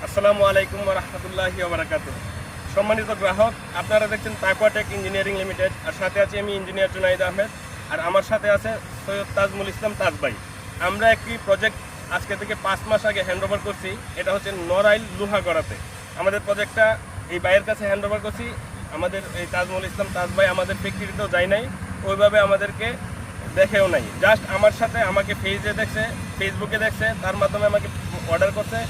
আসসালামু আলাইকুম ওয়া রাহমাতুল্লাহি ওয়া বারাকাতুহু। সম্মানিত গ্রাহক, আপনারা দেখছেন তাকওয়াটেক ইঞ্জিনিয়ারিং লিমিটেড, আর সাথে আছি আমি ইঞ্জিনিয়ার জুনাইদ আহমেদ, আর আমার সাথে আছে সৈয়দ তাজমুল ইসলাম তাজ ভাই। আমরা একটি প্রজেক্ট আজকে থেকে 5 মাস আগে হ্যান্ডওভার করছি। এটা হচ্ছে নড়াইল লোহাগড়াতে। আমাদের প্রজেক্টটা এই ভাইয়ের কাছে হ্যান্ডওভার করছি। আমাদের এই তাজমুল ইসলাম তাজ ভাই আমাদের ফ্যাক্টরিতেও যায় নাই, ওইভাবে আমাদেরকে দেখেও নাই। জাস্ট আমার সাথে আমাকে ফেসবুকে দেখছে, তার মাধ্যমে আমাকে অর্ডার করছে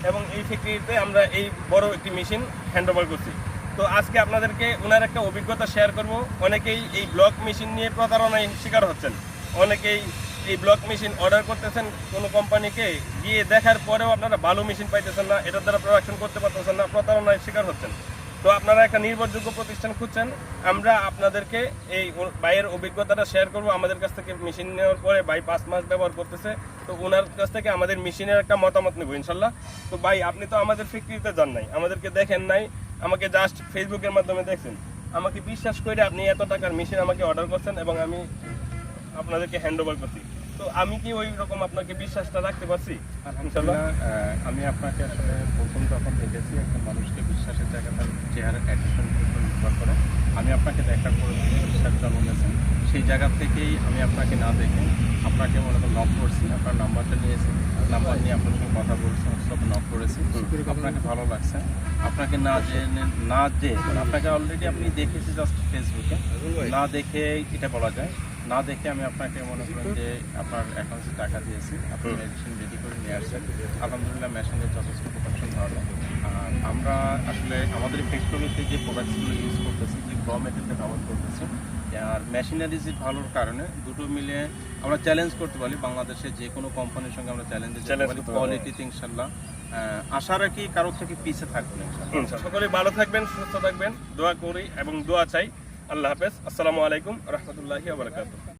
এবং এই ফ্যাক্টরিতে আমরা এই বড় একটি মেশিন হ্যান্ডওভার করছি। তো আজকে আপনাদেরকে ওনার একটা অভিজ্ঞতা শেয়ার করব। অনেকেই এই ব্লক মেশিন নিয়ে প্রতারণায় শিকার হচ্ছেন। অনেকেই এই ব্লক মেশিন অর্ডার করতেছেন কোনো কোম্পানিকে, গিয়ে দেখার পরেও আপনারা ভালো মেশিন পাইতেছেন না, এটার দ্বারা প্রোডাকশন করতে পারতেছেন না, প্রতারণায় শিকার হচ্ছেন। তো আপনারা একটা নির্ভরযোগ্য প্রতিষ্ঠান খুঁজছেন, আমরা আপনাদেরকে এই ভাইয়ের অভিজ্ঞতাটা শেয়ার করব। আমাদের কাছ থেকে মেশিন নেওয়ার পরে ভাই 5 মাস ব্যবহার করতেছে, তো ওনার কাছ থেকে আমাদের মেশিনের একটা মতামত নেব ইনশাল্লাহ। তো ভাই, আপনি তো আমাদের ফ্যাক্টরিতে যান নাই, আমাদেরকে দেখেন নাই, আমাকে জাস্ট ফেসবুকের মাধ্যমে দেখছেন। আমাকে বিশ্বাস করে আপনি এত টাকার মেশিন আমাকে অর্ডার করছেন এবং আমি আপনাদেরকে হ্যান্ড ওভার করছি। তো আমি কি ওই রকম আপনাকে বিশ্বাসটা রাখতে পারছি ইনশাল্লাহ? আমি আপনাকে আসলে প্রথম যখন দেখেছি, একটা মানুষকে বিশ্বাসের জায়গাটা চেহারা অ্যাটিটিউড নির্ভর করে। আমি আপনাকে দেখা করেছি, বিশ্বাস জন্মেছেন, সেই জায়গা থেকেই আমি আপনাকে না দেখে আপনাকে মনে করেন নক করছি, আপনার নাম্বারটা নিয়েছি, নাম্বার নিয়ে আপনার সঙ্গে কথা বলছি, হোয়াটসঅ্যাপে নক করেছি। আপনাকে ভালো লাগছে, আপনাকে মানে আপনাকে অলরেডি আপনি দেখেছি জাস্ট ফেসবুকে, না দেখে এটা বলা যায়, না দেখে আমি আপনাকে মনে করেন যে আপনার অ্যাকাউন্টে টাকা দিয়েছি, আপনি মেশিন রেডি করে নিয়ে আসছেন। আলহামদুলিল্লাহ মেশিনের যথেষ্ট প্রোডাকশন ভালো। আর আমরা আসলে আমাদের ফ্যাক্টরিতে যে প্রোডাক্টগুলো ইউজ করতেছি, যে র মেটেরিয়ালটা ব্যবহার করতেছি, আর মেশিনারিজ ভালোর কারণে দুটো মিলে আমরা চ্যালেঞ্জ করতে পারি। বাংলাদেশে যে কোনো কোম্পানির সঙ্গে আমরা চ্যালেঞ্জ পারি কোয়ালিটিতে ইনশাল্লাহ। আশা রাখি কারোর থেকে পিছিয়ে থাকবেন ইনশাল্লাহ। সকলে ভালো থাকবেন, সুস্থ থাকবেন, দোয়া করি এবং দোয়া চাই। আল্লাহ হাফেজ। আসসালামু আলাইকুম রহমতুল্লাহি ওয়া বারাকাতুহু।